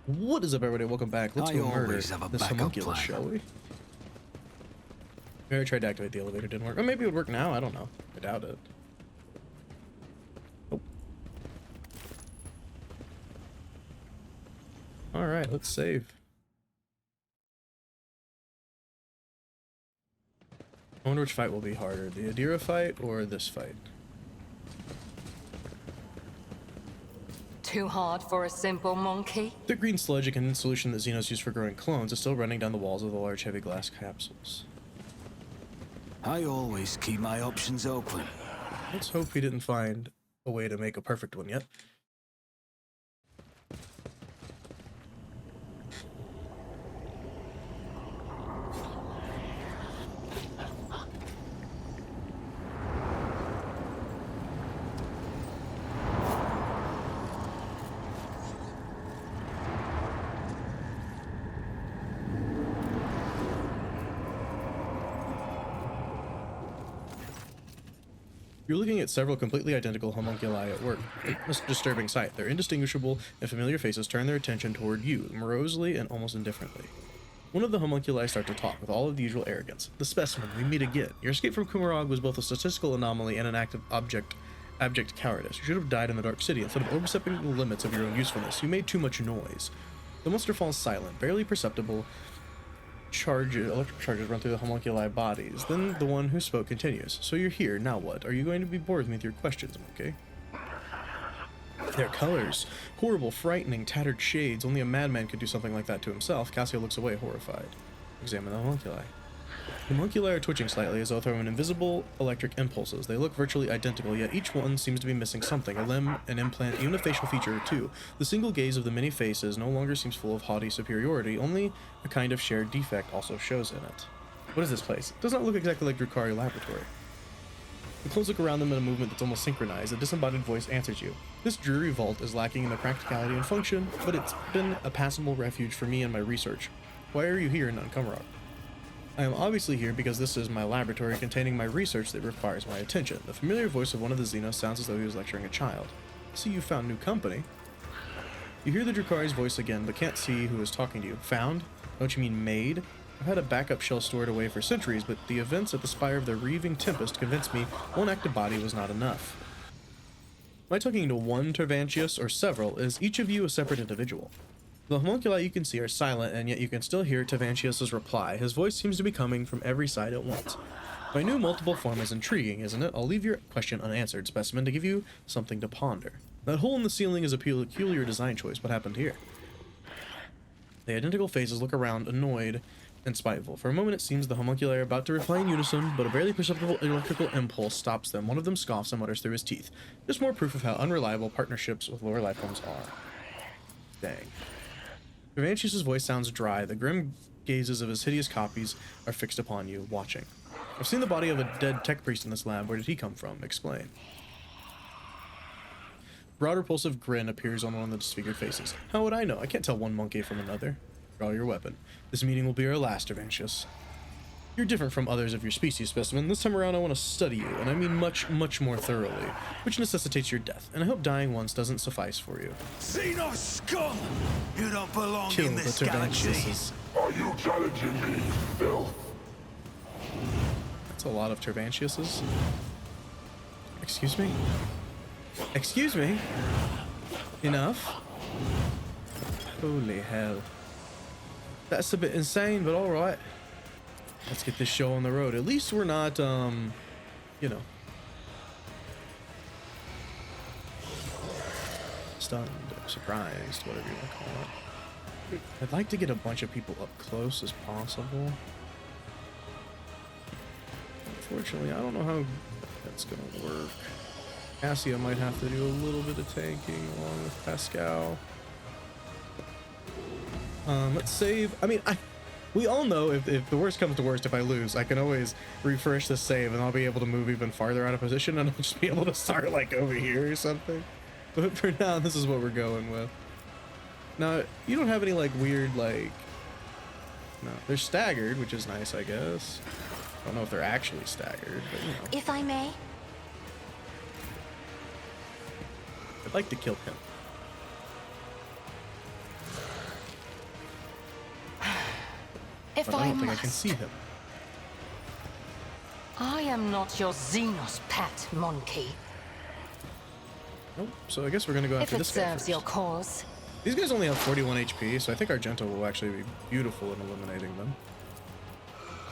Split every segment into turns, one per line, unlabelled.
What is up, everybody? Welcome back. Let's go murder this homunculus, shall we? Maybe I tried to activate the elevator, didn't work. Or maybe it would work now, I don't know. I doubt it. Oh. Alright, let's save. I wonder which fight will be harder, the Adira fight or this fight?
Too hard for a simple monkey?
The green sludge, a condensed solution that Xenos use for growing clones, is still running down the walls of the large heavy glass capsules.
I always keep my options open.
Let's hope he didn't find a way to make a perfect one yet. You're looking at several completely identical homunculi at work. A disturbing sight. Their indistinguishable and familiar faces turn their attention toward you, morosely and almost indifferently. One of the homunculi start to talk with all of the usual arrogance. The specimen, we meet again. Your escape from Kumarog was both a statistical anomaly and an act of abject cowardice. You should have died in the Dark City instead of overstepping the limits of your own usefulness. You made too much noise. The monster falls silent, barely perceptible. Electric charges run through the homunculi bodies. Then the one who spoke continues. So you're here, now what? Are you going to be bored with me with your questions, okay? Their colors. Horrible, frightening, tattered shades. Only a madman could do something like that to himself. Cassio looks away, horrified. Examine the homunculi. The homunculi are twitching slightly as though throwing invisible electric impulses. They look virtually identical, yet each one seems to be missing something. A limb, an implant, even a facial feature or two. The single gaze of the many faces no longer seems full of haughty superiority. Only a kind of shared defect also shows in it. What is this place? It does not look exactly like Drukhari Laboratory. The clothes look around them in a movement that's almost synchronized. A disembodied voice answers you. This dreary vault is lacking in the practicality and function, but it's been a passable refuge for me and my research. Why are you here in Kumarog? I am obviously here because this is my laboratory containing my research that requires my attention. The familiar voice of one of the Xenos sounds as though he was lecturing a child. See, you found new company. You hear the Drukhari's voice again, but can't see who is talking to you. Found? Don't you mean made? I've had a backup shell stored away for centuries, but the events at the spire of the Reaving Tempest convinced me one active body was not enough. Am I talking to one Tervantius or several? Is each of you a separate individual? The homunculi you can see are silent, and yet you can still hear Tervantius' reply. His voice seems to be coming from every side at once. My new multiple form is intriguing, isn't it? I'll leave your question unanswered, specimen, to give you something to ponder. That hole in the ceiling is a peculiar design choice. What happened here? The identical faces look around, annoyed and spiteful. For a moment it seems the homunculi are about to reply in unison, but a barely perceptible electrical impulse stops them. One of them scoffs and mutters through his teeth. Just more proof of how unreliable partnerships with lower life forms are. Dang. Tervantius' voice sounds dry. The grim gazes of his hideous copies are fixed upon you, watching. I've seen the body of a dead tech priest in this lab. Where did he come from? Explain. Broad repulsive grin appears on one of the disfigured faces. How would I know? I can't tell one monkey from another. Draw your weapon. This meeting will be our last, Tervantius. You're different from others of your species, specimen. This time around I want to study you, and I mean much, much more thoroughly, which necessitates your death, and I hope dying once doesn't suffice for you.
Xenos scum! You don't belong
Kill
in this
the
galaxy.
Are you challenging me, filth?
That's a lot of Tervantiuses. Excuse me? Excuse me? Enough? Holy hell. That's a bit insane, but alright. Let's get this show on the road. At least we're not, you know, stunned, surprised, whatever you want to call it. I'd like to get a bunch of people up close as possible. Unfortunately, I don't know how that's going to work. Cassio might have to do a little bit of tanking along with Pascal. Let's save. I mean, we all know if the worst comes to worst, if I lose, I can always refresh the save and I'll be able to move even farther out of position and I'll just be able to start like over here or something. But for now, this is what we're going with. Now, you don't have any like weird like... No, they're staggered, which is nice, I guess. I don't know if they're actually staggered, but you know.
If I may.
I'd like to kill him.
If
but I don't think I
must.
can see him.
I am not your Xenos pet, monkey.
Nope. So I guess we're gonna go
If
after
it
this guy
serves
first.
your cause.
These guys only have 41 HP, so I think Argento will actually be beautiful in eliminating them.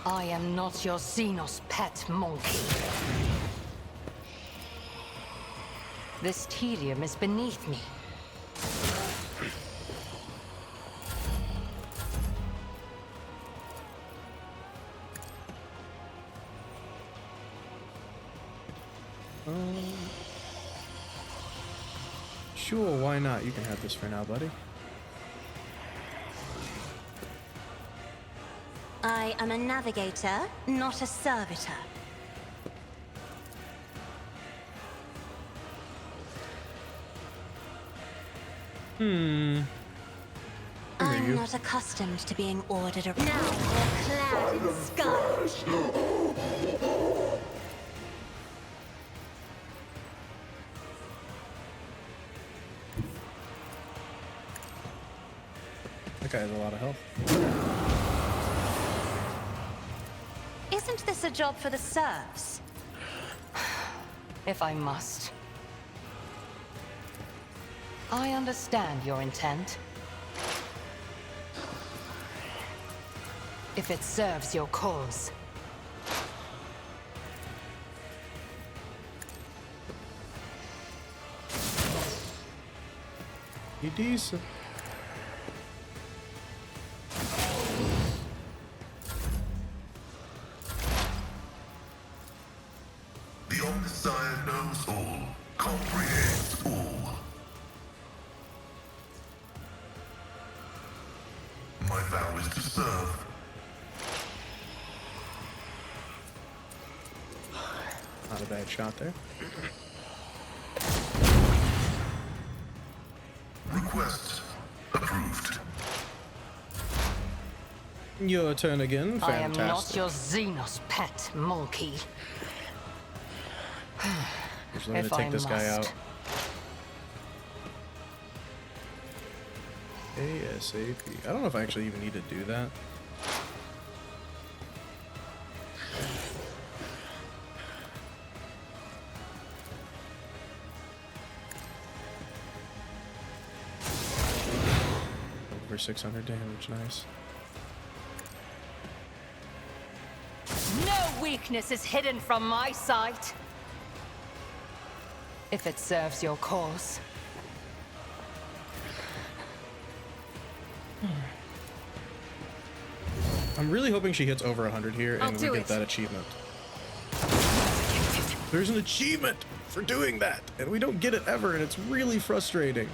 I am not your Xenos pet, monkey. This tedium is beneath me.
Sure, why not? You can have this for now, buddy.
I am a navigator, not a servitor.
I hear
I'm
you.
not accustomed to being ordered around. Now you're clad in sky.
That guy has a lot of health.
Isn't this a job for the serfs?
If I must. I understand your intent. If it serves your cause.
You decent.
The Omniscient knows all, comprehends all. My vow is to serve.
Not a bad shot there.
Request approved.
Your turn again.
I am not
Fantastic.
your Xenos pet, monkey.
Just let me
If
take
I
this guy
must.
out. ASAP. I don't know if I actually even need to do that. Over 600 damage, nice.
No weakness is hidden from my sight. If it serves your cause.
I'm really hoping she hits over 100 here
I'll
and we
do
get
it.
that achievement. There's an achievement for doing that, and we don't get it ever, and it's really frustrating.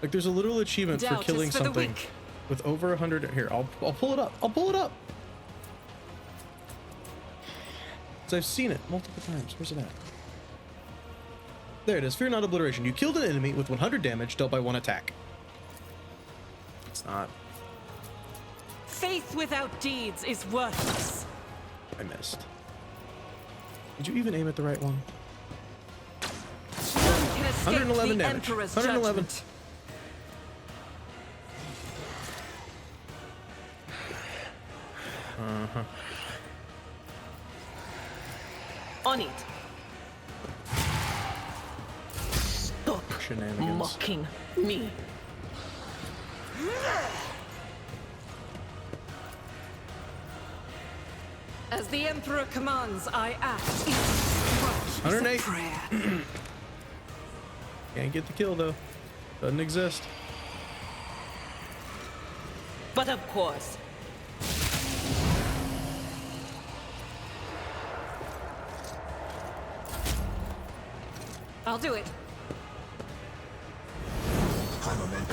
Like, there's a little achievement for
Doubt is
killing
for the
something
weak.
with over 100. Here, I'll pull it up. I'll pull it up. So I've seen it multiple times. Where's it at? There it is. Fear not obliteration. You killed an enemy with 100 damage dealt by one attack. It's not.
Faith without deeds is worthless.
I missed. Did you even aim at the right one?
None can escape
111
the
damage.
Emperor's
111.
judgment. On it. Stop
Shenanigans.
mocking me. As the Emperor commands, I act. Each strike is a
108.
prayer.
Can't get the kill though. Doesn't exist.
But of course, I'll do it.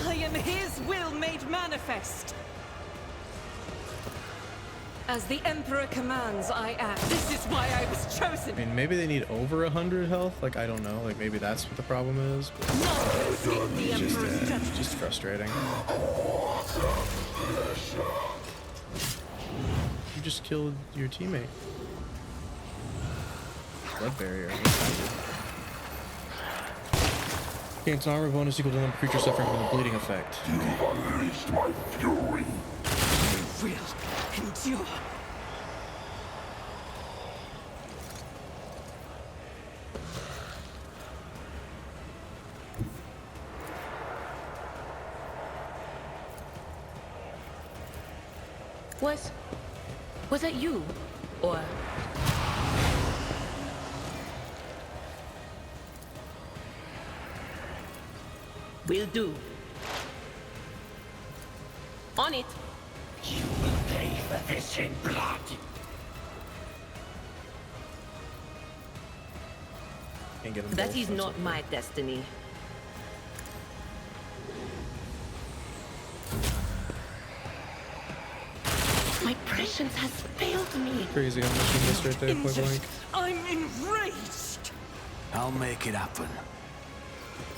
I am his will made manifest. As the Emperor commands, I act. This is why I was chosen.
I mean, maybe they need over 100 health. Like, I don't know. Like, maybe that's what the problem is. But
None can escape the Emperor's judgment.
just frustrating. You just killed your teammate. Blood barrier. Gains an armor bonus equal to the number of creatures suffering from the bleeding effect.
You've unleashed my fury.
You will endure.
Was that you? Or... Will do. On it.
You will pay for this in blood.
Can't get them
That
both,
is
that's
not
okay.
my destiny. My prescience has failed me.
Crazy how much you missed right there, point blank.
I'm enraged.
I'll make it happen.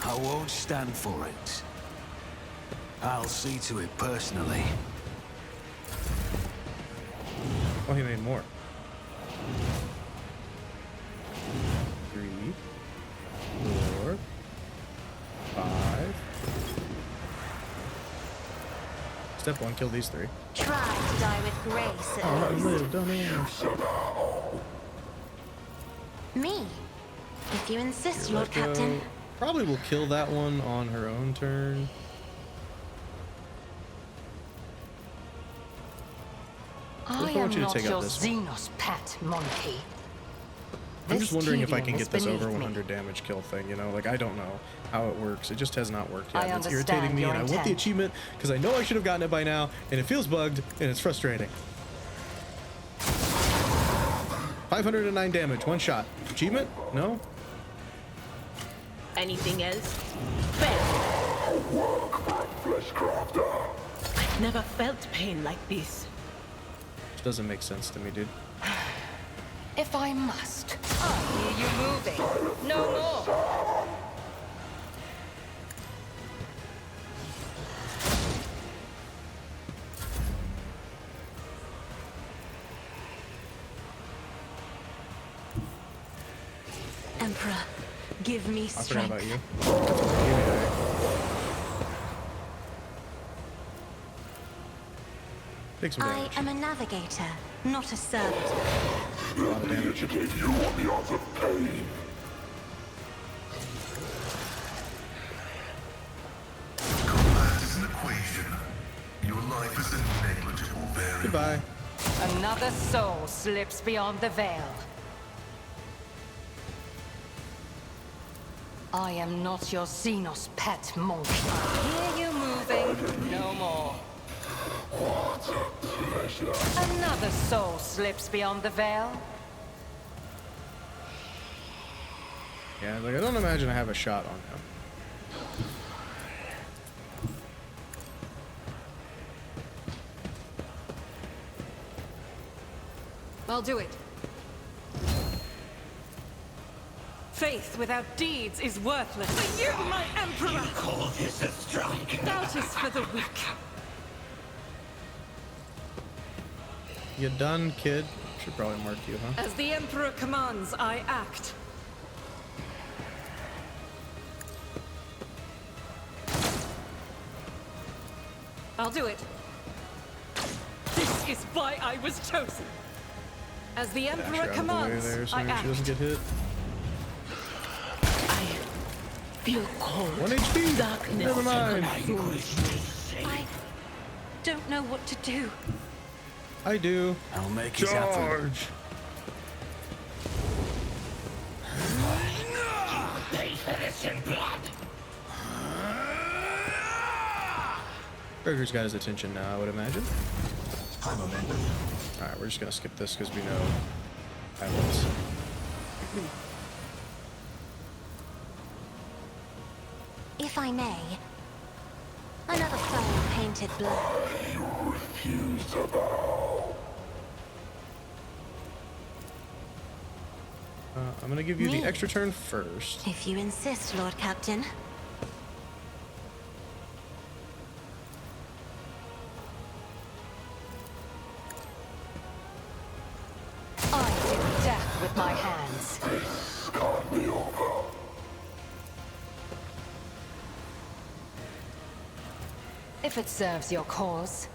I won't stand for it. I'll see to it personally.
Oh, he made more. 3, 4, 5. Step 1, kill these 3.
Try to die with grace at
Oh, I
least.
lived, don't I?
Me. If you insist, Lord
Let go.
Captain.
Probably will kill that one on her own turn.
I
I
am
want you to
not
take out
your
this one.
Xenos pet monkey.
I'm just wondering if I can
This
get this over
tedium has
100 damage kill thing, you know? Like, I don't know how it works. It just has not worked
I
yet. It's
understand
irritating me,
your
and I want the
intent.
achievement because I know I should have gotten it by now, and it feels bugged, and it's frustrating. 509 damage, one shot. Achievement? No?
Anything else? Fair.
Work for a flesh crafter.
I've never felt pain like this.
Which doesn't make sense to me, dude.
If I must. I hear you moving. No more.
Emperor, give me
I forgot about
strength.
you. Take some
I
damage.
am a navigator, not a servant.
A lot of damage.
Educate you on the art of pain. Combat is an equation. Your life is a negligible variable.
Goodbye.
Another soul slips beyond the veil. I am not your Xenos pet monkey. I hear you moving. No more.
What a pleasure.
Another soul slips beyond the veil.
Yeah, like, I don't imagine I have a shot on him.
I'll do it. Faith without deeds is worthless. For you, my Emperor!
Call this a strike.
Doubt is for the weak.
You done, kid? Should probably mark you, huh?
As the Emperor commands, I act. I'll do it. This is why I was chosen. As the
Dash her
Emperor
out of the way
commands,
there so
I
maybe she doesn't
act.
get hit.
I feel cold.
1 HP.
Darkness.
Never mind.
I don't know what to do.
I do.
I'll make it happen.
Charge.
Pay for this in blood.
Burger's got his attention now, I would imagine. Alright, we're just gonna skip this because we know violence.
If I may, another foe in painted blood.
You refuse to bow.
I'm gonna give you
Me?
the extra turn first.
If you insist, Lord Captain.
I do death with my hands.
This can't be over.
If it serves your cause.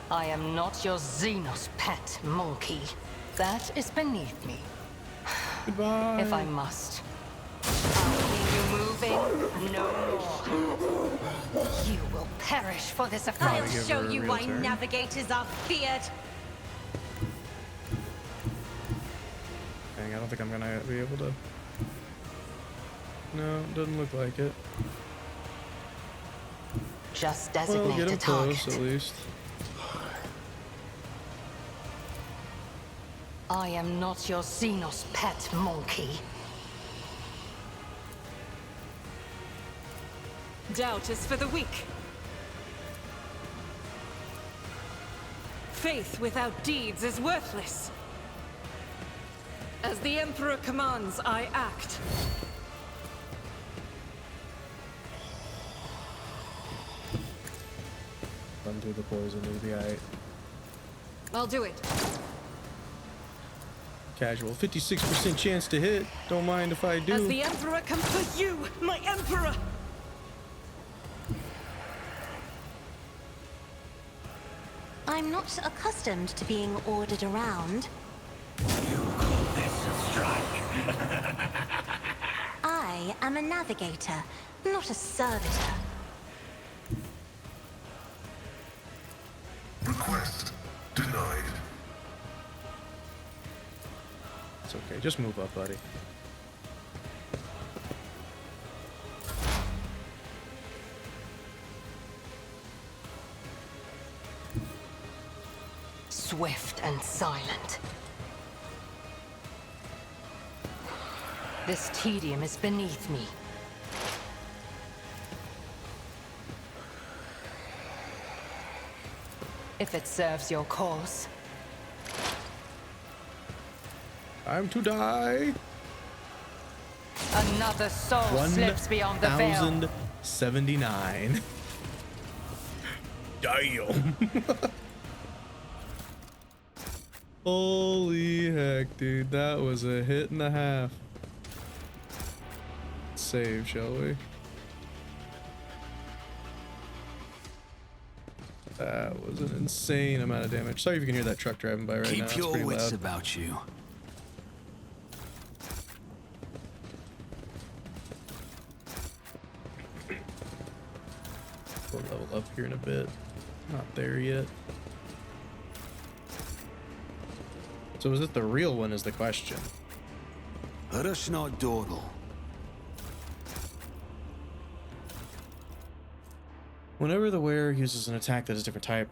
I am not your Xenos pet monkey. That is beneath me.
Goodbye.
If I must. I'll keep you moving no more. You will perish for this
I'll
offense.
give
show
her a
you
real
why
turn.
navigators are feared.
Dang, I don't think I'm gonna be able to. No, doesn't look like it.
Just
Well,
designate
get
a
him
target.
close at least.
I am not your Xenos pet monkey.
Doubt is for the weak. Faith without deeds is worthless. As the Emperor commands, I act.
Run through the poison, it'll be alright.
I'll do it.
Casual, 56% chance to hit. Don't mind if I do.
As the Emperor comes for you, my Emperor!
I'm not accustomed to being ordered around.
This a strike.
I am a navigator, not a servitor.
Request denied.
It's okay, just move up, buddy.
Swift and silent. This tedium is beneath me. If it serves your cause.
Time to die.
Another soul slips beyond the veil.
1,079. Damn. Holy heck, dude. That was a hit and a half. Save, shall we? That was an insane amount of damage. Sorry if you can hear that truck driving by right now.
Keep
It's
your
pretty
wits
loud.
about you.
We'll level up here in a bit. Not there yet. So is it the real one is the question.
Let us not dawdle.
Whenever the wearer uses an attack that is a different type,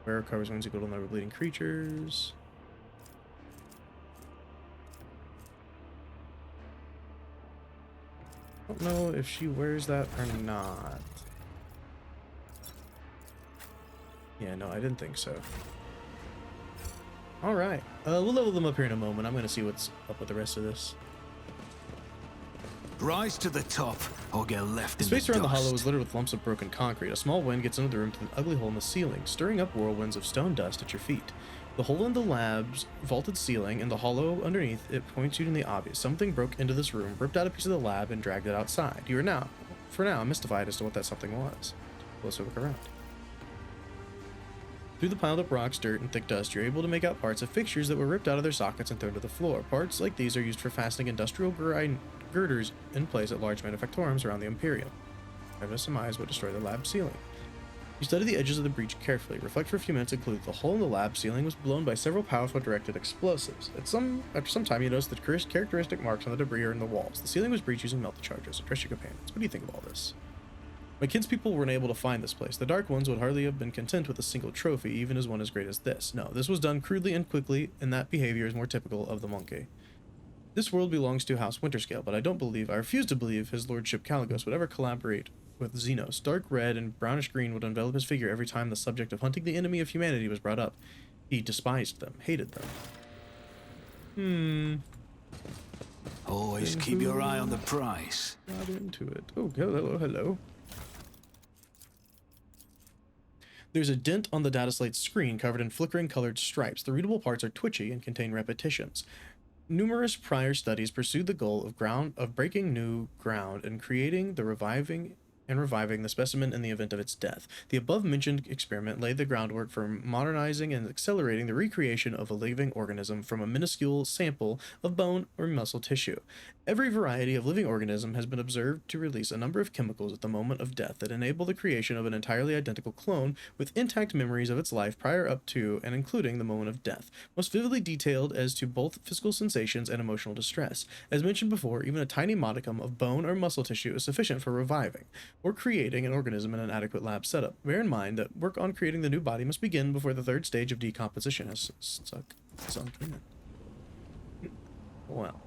wearer covers wounds equal to number of bleeding creatures. I don't know if she wears that or not. Yeah, no, I didn't think so. All right, we'll level them up here in a moment. I'm gonna see what's up with the rest of this.
Rise to the top, or get left
The
in
space
the
around the
dust.
hollow is littered with lumps of broken concrete. A small wind gets into the room through an ugly hole in the ceiling, stirring up whirlwinds of stone dust at your feet. The hole in the lab's vaulted ceiling and the hollow underneath it points you to the obvious. Something broke into this room, ripped out a piece of the lab, and dragged it outside. You are now, for now, mystified as to what that something was. Closer look around. Through the piled up rocks, dirt, and thick dust, you're able to make out parts of fixtures that were ripped out of their sockets and thrown to the floor. Parts like these are used for fastening industrial girders in place at large manufactoriums around the Imperium. Try to surmise what destroyed the lab ceiling. You study the edges of the breach carefully. Reflect for a few minutes and conclude the hole in the lab ceiling was blown by several powerful directed explosives. After some time, you notice that characteristic marks on the debris are in the walls. The ceiling was breached using melted charges. Address your companions. What do you think of all this? My kinspeople weren't able to find this place. The Dark Ones would hardly have been content with a single trophy, even as one as great as this. No, this was done crudely and quickly, and that behavior is more typical of the monkey. This world belongs to House Winterscale, but I refuse to believe his lordship Caligos would ever collaborate with Xenos. Dark red and brownish green would envelop his figure every time the subject of hunting the enemy of humanity was brought up. He despised them, hated them.
Always keep your eye on the prize.
Not into it. Oh, hello, hello. There's a dent on the data slate's screen covered in flickering colored stripes. The readable parts are twitchy and contain repetitions. Numerous prior studies pursued the goal of breaking new ground and creating the reviving the specimen in the event of its death. The above-mentioned experiment laid the groundwork for modernizing and accelerating the recreation of a living organism from a minuscule sample of bone or muscle tissue. Every variety of living organism has been observed to release a number of chemicals at the moment of death that enable the creation of an entirely identical clone with intact memories of its life prior up to and including the moment of death, most vividly detailed as to both physical sensations and emotional distress. As mentioned before, even a tiny modicum of bone or muscle tissue is sufficient for reviving or creating an organism in an adequate lab setup. Bear in mind that work on creating the new body must begin before the third stage of decomposition has sunk in. Well,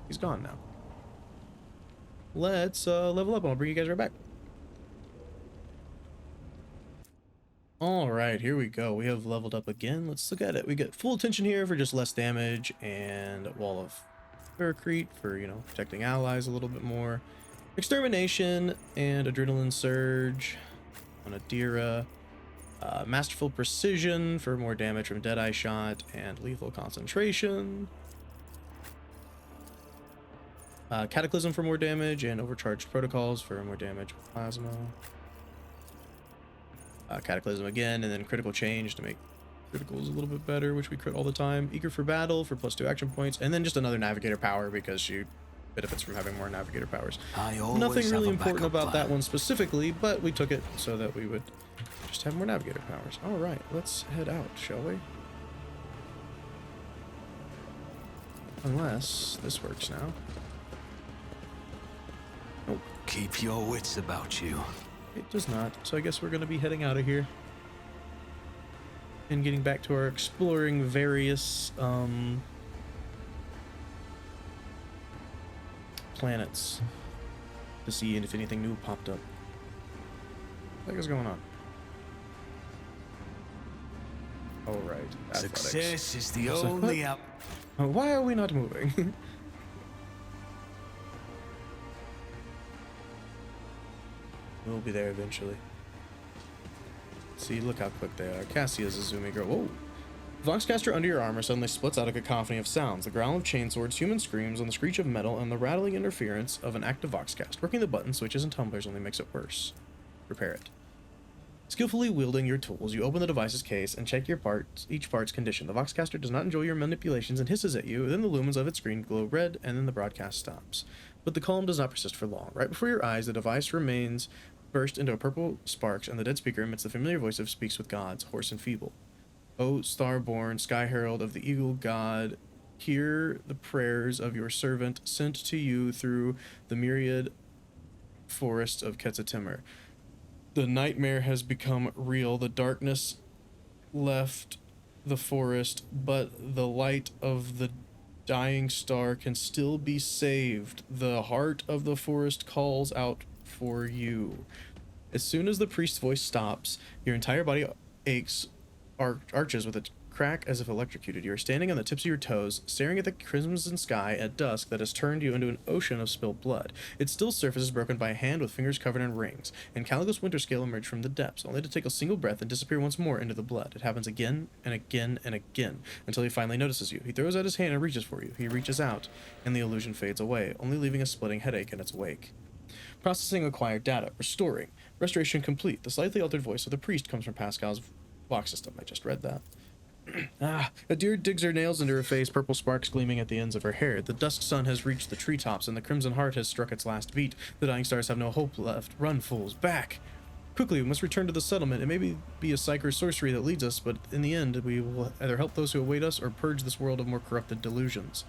he's gone now. Let's level up and I'll bring you guys right back. Alright, here we go. We have leveled up again. Let's look at it. We get full attention here for just less damage, and Wall of Paracrete for, you know, protecting allies a little bit more. Extermination and Adrenaline Surge on Adira. Masterful Precision for more damage from Deadeye Shot and Lethal Concentration. Cataclysm for more damage and Overcharged Protocols for more damage with Plasma. Cataclysm again, and then Critical Change to make criticals a little bit better, which we crit all the time. Eager for Battle for +2 action points, and then just another Navigator power because she benefits from having more Navigator powers. Nothing really important about that one specifically, but we took it so that we would just have more Navigator powers. All right, let's head out, shall we? Unless this works now. Nope.
Keep your wits about you.
It does not, so I guess we're going to be heading out of here. And getting back to our exploring various, planets to see if anything new popped up. What the heck is going on? All right.
Success is the only up.
Why are we not moving? We'll be there eventually. See, look how quick they are. Cassia's a zoomy girl. Whoa. Voxcaster under your armor suddenly splits out a cacophony of sounds. The growl of chainswords, human screams, and the screech of metal, and the rattling interference of an active Voxcast. Working the buttons, switches, and tumblers only makes it worse. Repair it. Skillfully wielding your tools, you open the device's case and check each part's condition. The Voxcaster does not enjoy your manipulations and hisses at you. Then the lumens of its screen glow red, and then the broadcast stops. But the calm does not persist for long. Right before your eyes, the device remains burst into purple sparks, and the dead speaker emits the familiar voice of Speaks with Gods, hoarse and feeble. O Starborn, Sky Herald of the Eagle God, hear the prayers of your servant sent to you through the myriad forests of Quetzaltimur. The nightmare has become real. The darkness left the forest, but the light of the dying star can still be saved. The heart of the forest calls out for you. As soon as the priest's voice stops, your entire body aches, arches with a crack as if electrocuted. You are standing on the tips of your toes, staring at the crimson sky at dusk that has turned you into an ocean of spilled blood. Its still surface is broken by a hand with fingers covered in rings, and Caligos Winterscale emerged from the depths, only to take a single breath and disappear once more into the blood. It happens again and again and again, until he finally notices you. He throws out his hand and reaches for you. He reaches out, and the illusion fades away, only leaving a splitting headache in its wake. Processing acquired data. Restoring. Restoration complete. The slightly altered voice of the priest comes from Pascal's Vox system. I just read that. A deer digs her nails into her face, purple sparks gleaming at the ends of her hair. The dusk sun has reached the treetops, and the crimson heart has struck its last beat. The dying stars have no hope left. Run, fools, back! Quickly, we must return to the settlement. It may be a psych or sorcery that leads us, but in the end, we will either help those who await us or purge this world of more corrupted delusions.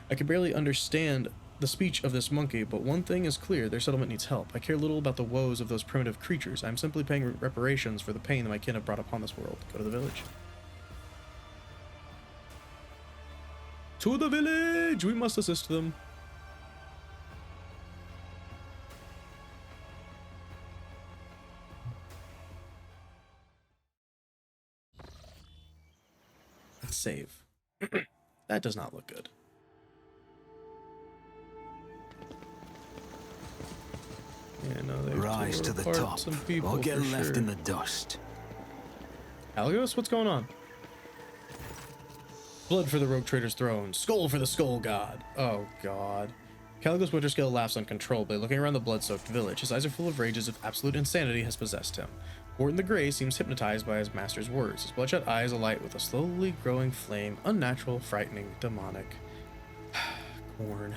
I can barely understand the speech of this monkey, but one thing is clear, their settlement needs help. I care little about the woes of those primitive creatures. I am simply paying reparations for the pain that my kin have brought upon this world. Go to the village. To the village! We must assist them. Let's save. That does not look good. Yeah, no, they
rise to the top, or get left in the dust.
Algos, what's going on? Blood for the rogue trader's throne. Skull for the skull god. Oh, God. Caligos Winterscale laughs uncontrollably, looking around the blood-soaked village. His eyes are full of rage as if absolute insanity has possessed him. Wharton the Grey seems hypnotized by his master's words, his bloodshot eyes alight with a slowly growing flame, unnatural, frightening, demonic. Corn.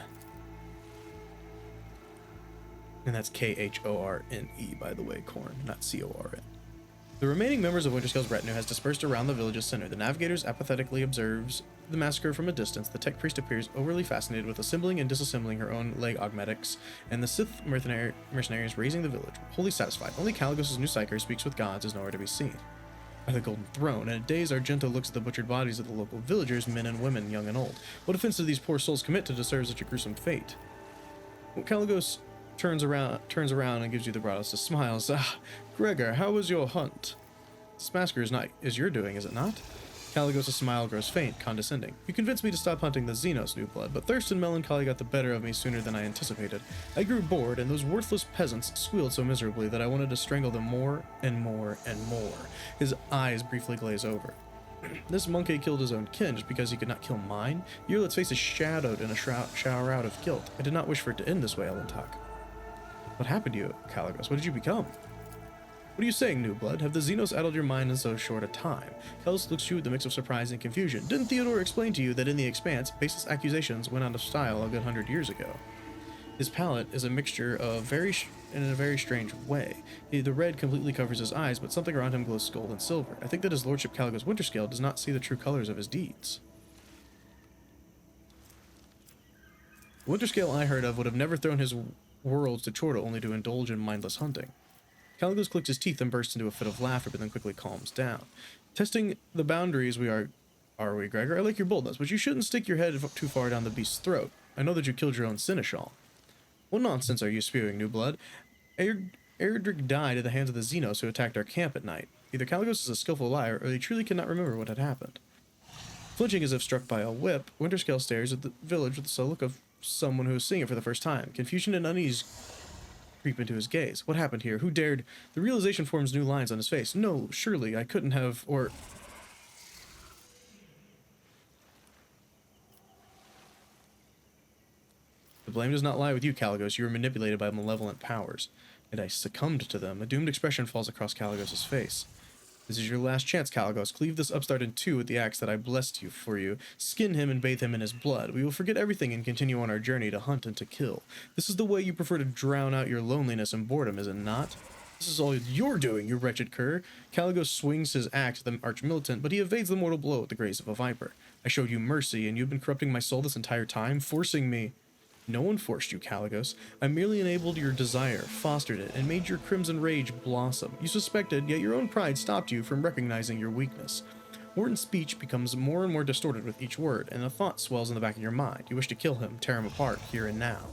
And that's K-H-O-R-N-E, by the way, Corn, not C-O-R-N. The remaining members of Winterscale's retinue has dispersed around the village's center. The navigators apathetically observes the massacre from a distance. The tech priest appears overly fascinated with assembling and disassembling her own leg augmetics, and the Sith mercenaries raising the village, wholly satisfied. Only Caligos' new psyker speaks with gods is nowhere to be seen. By the Golden Throne, and a daze Argento looks at the butchered bodies of the local villagers, men and women, young and old. What offense did these poor souls commit to deserve such a gruesome fate? Well, Caligos turns around and gives you the broadest of smiles. Ah, Gregor, how was your hunt? This massacre is your doing, is it not? Caligos' smile grows faint, condescending. You convinced me to stop hunting the Xenos, new blood, but thirst and melancholy got the better of me sooner than I anticipated. I grew bored, and those worthless peasants squealed so miserably that I wanted to strangle them more and more and more. His eyes briefly glaze over. This monkey killed his own kin just because he could not kill mine? Yerlet's face is shadowed in a shower out of guilt. I did not wish for it to end this way, Elentak. What happened to you, Caligos? What did you become? What are you saying, new blood? Have the Xenos addled your mind in so short a time? Caligos looks at you with a mix of surprise and confusion. Didn't Theodore explain to you that in the Expanse, baseless accusations went out of style a good 100 years ago? His palette is a mixture of in a very strange way. The red completely covers his eyes, but something around him glows gold and silver. I think that his lordship Caligos Winterscale does not see the true colors of his deeds. The Winterscale I heard of would have never thrown his worlds to Chorta only to indulge in mindless hunting. Caligos clicks his teeth and bursts into a fit of laughter, but then quickly calms down. Testing the boundaries are we, Gregor? I like your boldness, but you shouldn't stick your head too far down the beast's throat. I know that you killed your own seneschal. What nonsense are you spewing, new blood? Erdrick died at the hands of the Xenos who attacked our camp at night. Either Caligos is a skillful liar, or he truly cannot remember what had happened. Flinching as if struck by a whip, Winterscale stares at the village with the look of someone who is seeing it for the first time. Confusion and unease creep into his gaze. What happened here? Who dared? The realization forms new lines on his face. No, surely I couldn't have, or... The blame does not lie with you, Caligos. You were manipulated by malevolent powers. And I succumbed to them. A doomed expression falls across Caligos' face. This is your last chance, Caligos. Cleave this upstart in two with the axe that I blessed you for you. Skin him and bathe him in his blood. We will forget everything and continue on our journey to hunt and to kill. This is the way you prefer to drown out your loneliness and boredom, is it not? This is all you're doing, you wretched cur. Caligos swings his axe at the arch-militant, but he evades the mortal blow with the grace of a viper. I showed you mercy, and you've been corrupting my soul this entire time, forcing me... No one forced you, Caligos. I merely enabled your desire, fostered it, and made your crimson rage blossom. You suspected, yet your own pride stopped you from recognizing your weakness. Wharton's speech becomes more and more distorted with each word, and a thought swells in the back of your mind. You wish to kill him, tear him apart, here and now.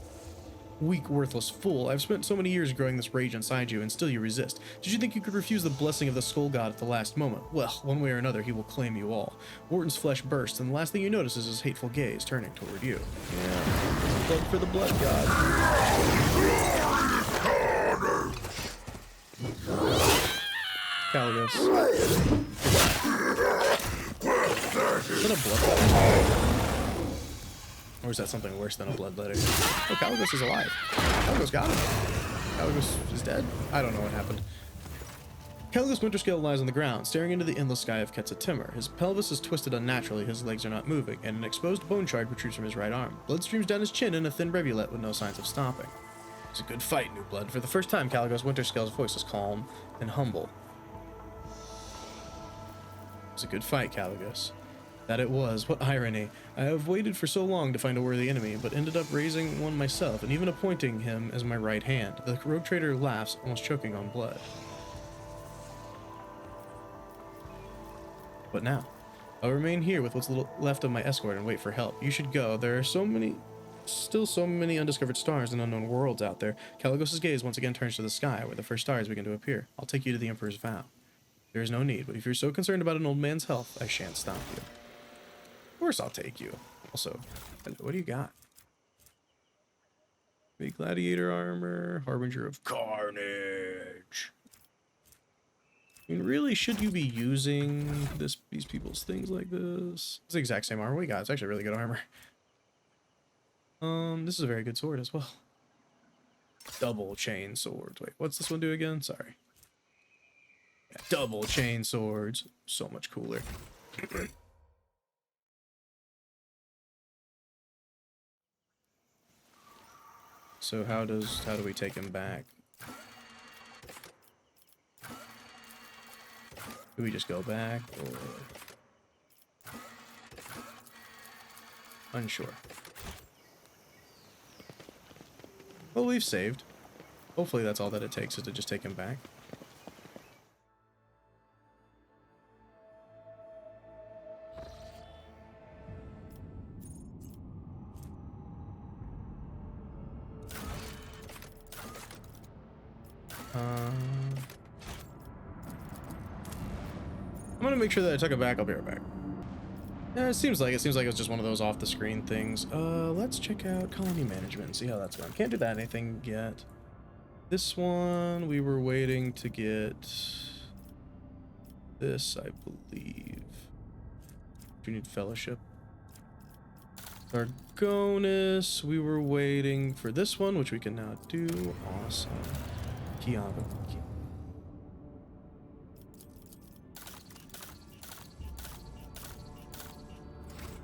Weak, worthless fool, I've spent so many years growing this rage inside you, and still you resist. Did you think you could refuse the blessing of the Skull God at the last moment? Well, one way or another, he will claim you all. Wharton's flesh bursts, and the last thing you notice is his hateful gaze turning toward you. Yeah. Blood for the blood god. Caligos. Is that a blood letter? Or is that something worse than a blood letter? Oh, Caligos is alive. Caligos got him. Caligos is dead? I don't know what happened. Caligos Winterscale lies on the ground, staring into the endless sky of Ketsa Timur. His pelvis is twisted unnaturally, his legs are not moving, and an exposed bone shard protrudes from his right arm. Blood streams down his chin in a thin rivulet with no signs of stopping. It's a good fight, new blood. For the first time, Caligos Winterscale's voice is calm and humble. It's a good fight, Caligos. That it was. What irony. I have waited for so long to find a worthy enemy, but ended up raising one myself, and even appointing him as my right hand. The rogue trader laughs, almost choking on blood. What now? I'll remain here with what's little left of my escort and wait for help. You should go. There are still so many undiscovered stars and unknown worlds out there. Caligos' gaze once again turns to the sky, where the first stars begin to appear. I'll take you to the Emperor's vow. There is no need, but if you're so concerned about an old man's health, I shan't stop you. Of course I'll take you. Also, what do you got? Big gladiator armor, harbinger of carnage. I mean, really, should you be using these people's things like this? It's the exact same armor we got. It's actually really good armor. This is a very good sword as well. Double chain swords. Wait, what's this one do again? Sorry. Yeah, double chain swords. So much cooler. So how do we take him back? Do we just go back or unsure? Well, we've saved. Hopefully that's all that it takes is to just take him back. I'm gonna make sure that I took it back. I'll be right back. Yeah, it seems like it's just one of those off the screen things. Let's check out colony management and see how that's going. Can't do that anything yet. This one we were waiting to get this, I believe. Do you need fellowship? Koronus, we were waiting for this one, which we can now do. Awesome. Kiava.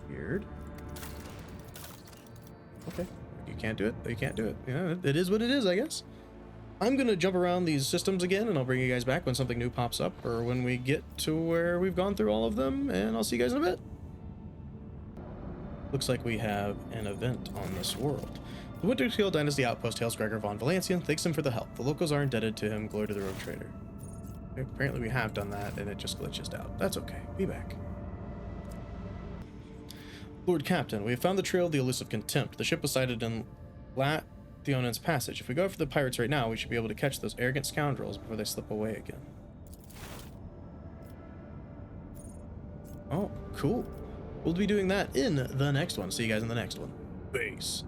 Weird. Okay. You can't do it. You can't do it. Yeah, it is what it is, I guess. I'm gonna jump around these systems again, and I'll bring you guys back when something new pops up, or when we get to where we've gone through all of them, and I'll see you guys in a bit. Looks like we have an event on this world. The Winterskill Dynasty outpost hails Gregor von Valancian, thanks him for the help. The locals are indebted to him, glory to the rogue trader. Apparently we have done that, and it just glitches out. That's okay. Be back. Lord Captain, we have found the trail of the elusive Contempt. The ship was sighted in Thionen's Passage. If we go after the pirates right now, we should be able to catch those arrogant scoundrels before they slip away again. Oh, cool. We'll be doing that in the next one. See you guys in the next one. Peace.